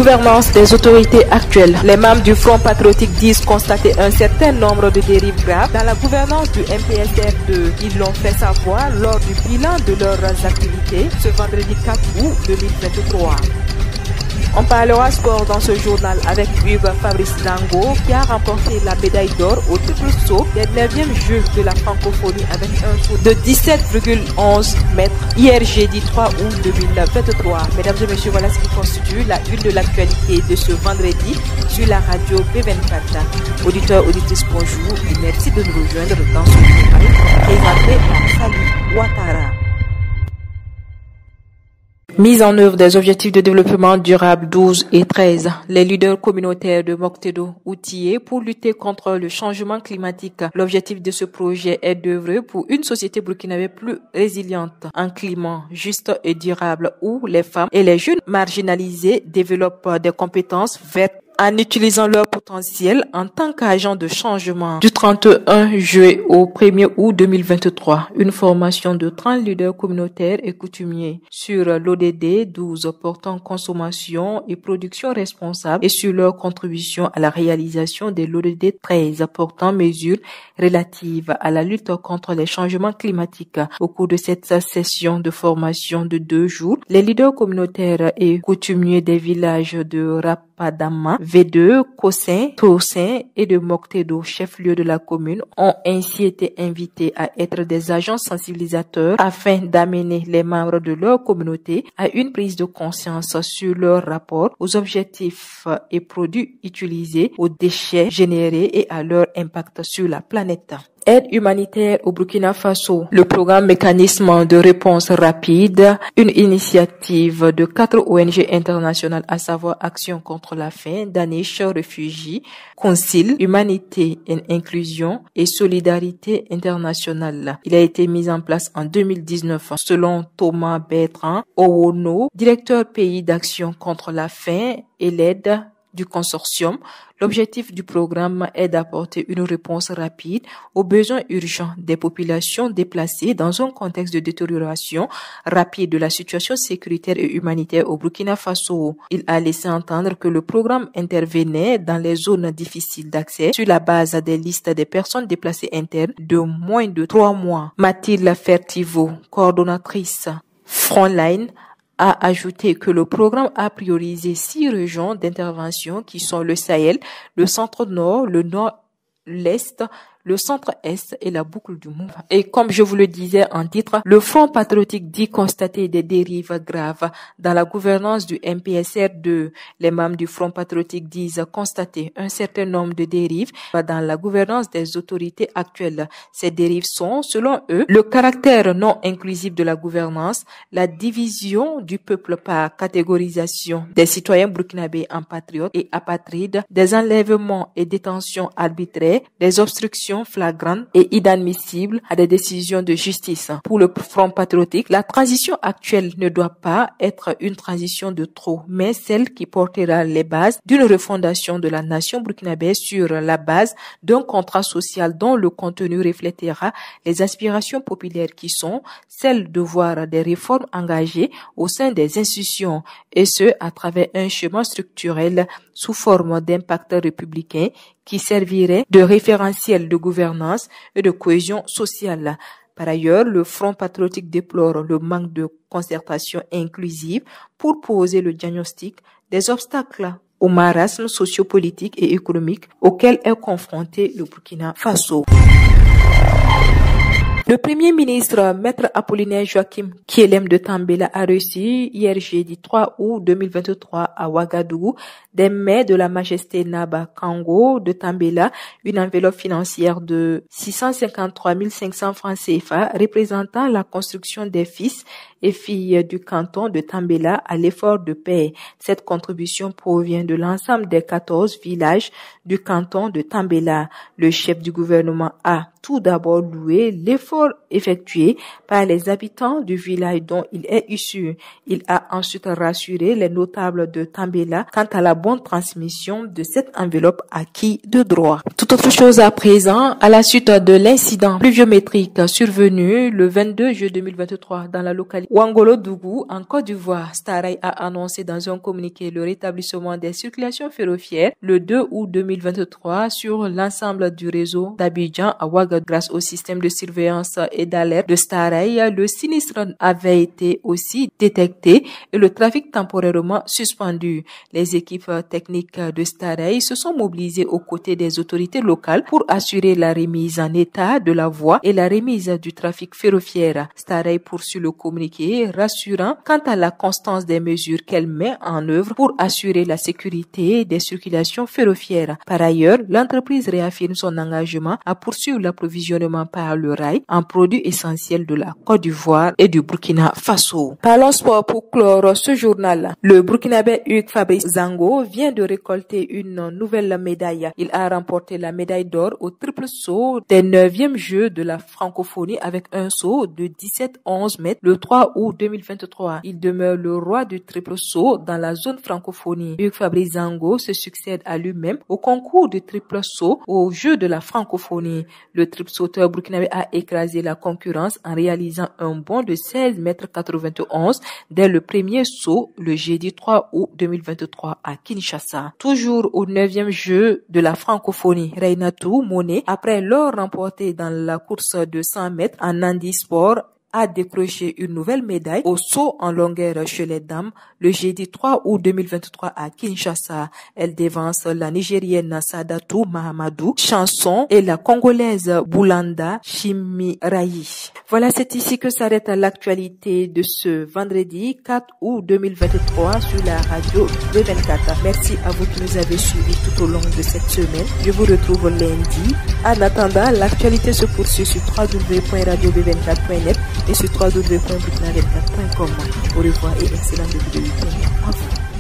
gouvernance des autorités actuelles. Les membres du Front patriotique disent constater un certain nombre de dérives graves dans la gouvernance du MPSR2. Ils l'ont fait savoir lors du bilan de leurs activités ce vendredi 4 août 2023. On parlera sport dans ce journal avec Hugues Fabrice Dango qui a remporté la médaille d'or au triple saut des 9e Jeux de la francophonie avec un saut de 17,11 mètres hier jeudi 3 août 2023. Mesdames et messieurs, voilà ce qui constitue la une de l'actualité de ce vendredi sur la radio B24. Auditeurs, auditrices, bonjour et merci de nous rejoindre dans ce journal présenté par Sali Ouattara. Mise en œuvre des objectifs de développement durable 12 et 13. Les leaders communautaires de Moctedo outillés pour lutter contre le changement climatique. L'objectif de ce projet est d'œuvrer pour une société burkinabé plus résiliente, un climat juste et durable où les femmes et les jeunes marginalisés développent des compétences vertes en utilisant leur potentiel en tant qu'agent de changement. Du 31 juillet au 1er août 2023, une formation de 30 leaders communautaires et coutumiers sur l'ODD 12 portant consommation et production responsable et sur leur contribution à la réalisation de l'ODD 13 portant mesures relatives à la lutte contre les changements climatiques. Au cours de cette session de formation de 2 jours, les leaders communautaires et coutumiers des villages de Rapadama, V2, Kossin, Tossin et de Moctedo, chef-lieu de la commune, ont ainsi été invités à être des agents sensibilisateurs afin d'amener les membres de leur communauté à une prise de conscience sur leur rapport aux objectifs et produits utilisés, aux déchets générés et à leur impact sur la planète. Aide humanitaire au Burkina Faso. Le programme Mécanisme de réponse rapide, une initiative de 4 ONG internationales, à savoir Action contre la faim, Danish Réfugiés, Concile, Humanité et Inclusion et Solidarité internationale. Il a été mis en place en 2019 selon Thomas Bertrand Owono, directeur pays d'Action contre la faim et l'aide du consortium. L'objectif du programme est d'apporter une réponse rapide aux besoins urgents des populations déplacées dans un contexte de détérioration rapide de la situation sécuritaire et humanitaire au Burkina Faso. Il a laissé entendre que le programme intervenait dans les zones difficiles d'accès sur la base des listes des personnes déplacées internes de moins de 3 mois. Mathilde Fertivo, coordonnatrice Frontline, a ajouté que le programme a priorisé 6 régions d'intervention qui sont le Sahel, le centre-nord, le nord-est, le centre-est et la boucle du Mouva. Et comme je vous le disais en titre, le Front patriotique dit constater des dérives graves dans la gouvernance du MPSR2. Les membres du Front patriotique disent constater un certain nombre de dérives dans la gouvernance des autorités actuelles. Ces dérives sont, selon eux, le caractère non inclusif de la gouvernance, la division du peuple par catégorisation des citoyens burkinabés en patriotes et apatrides, des enlèvements et détentions arbitraires, des obstructions flagrantes et inadmissibles à des décisions de justice. Pour le Front patriotique, la transition actuelle ne doit pas être une transition de trop, mais celle qui portera les bases d'une refondation de la nation burkinabé sur la base d'un contrat social dont le contenu reflétera les aspirations populaires qui sont celles de voir des réformes engagées au sein des institutions, et ce à travers un chemin structurel sous forme d'impact républicain qui servirait de référentiel de gouvernance et de cohésion sociale. Par ailleurs, le Front patriotique déplore le manque de concertation inclusive pour poser le diagnostic des obstacles au marasme sociopolitique et économique auquel est confronté le Burkina Faso. Le Premier ministre, Maître Apollinaire Joachim Kielem de Tambela, a reçu hier jeudi 3 août 2023 à Ouagadougou des mains de la Majesté Naba Kango de Tambela une enveloppe financière de 653 500 francs CFA représentant la construction des fils et filles du canton de Tambela à l'effort de paix. Cette contribution provient de l'ensemble des 14 villages du canton de Tambela. Le chef du gouvernement a tout d'abord loué l'effort effectué par les habitants du village dont il est issu. Il a ensuite rassuré les notables de Tambela quant à la bonne transmission de cette enveloppe acquis de droit. Tout autre chose à présent, à la suite de l'incident pluviométrique survenu le 22 juillet 2023 dans la localité Ouangolo-Dougou, en Côte d'Ivoire, Starail a annoncé dans un communiqué le rétablissement des circulations ferroviaires le 2 août 2023 sur l'ensemble du réseau d'Abidjan à Ouagadougou. Grâce au système de surveillance et d'alerte de Starail, le sinistre avait été aussi détecté et le trafic temporairement suspendu. Les équipes techniques de Starail se sont mobilisées aux côtés des autorités locales pour assurer la remise en état de la voie et la remise du trafic ferroviaire. Starail poursuit le communiqué, rassurant quant à la constance des mesures qu'elle met en œuvre pour assurer la sécurité des circulations ferroviaires. Par ailleurs, l'entreprise réaffirme son engagement à poursuivre l'approvisionnement par le rail en produits essentiels de la Côte d'Ivoire et du Burkina Faso. Parlons sport pour clore ce journal. Le Burkinabé Hugues Fabrice Zango vient de récolter une nouvelle médaille. Il a remporté la médaille d'or au triple saut des 9e Jeux de la francophonie avec un saut de 17,11 mètres le 3 août 2023. Il demeure le roi du triple saut dans la zone francophonie. Hugues Fabrice Zango se succède à lui-même au concours du triple saut aux Jeux de la francophonie. Le triple sauteur burkinabé a écrasé la concurrence en réalisant un bond de 16,91 m dès le premier saut le jeudi 3 août 2023 à Kinshasa. Toujours au 9e jeu de la francophonie, Reinatou Monet, après l'or remporté dans la course de 100 mètres en handisport, a décroché une nouvelle médaille au saut en longueur chez les dames le jeudi 3 août 2023 à Kinshasa. Elle devance la Nigérienne Sadatou Mahamadou Chanson et la Congolaise Boulanda Chimirayi. Voilà, c'est ici que s'arrête l'actualité de ce vendredi 4 août 2023 sur la radio B24. Merci à vous qui nous avez suivis tout au long de cette semaine. Je vous retrouve lundi. En attendant, l'actualité se poursuit sur www.radiob24.net et sur www.burkina24.com. Au revoir et excellente vidéo. Au revoir.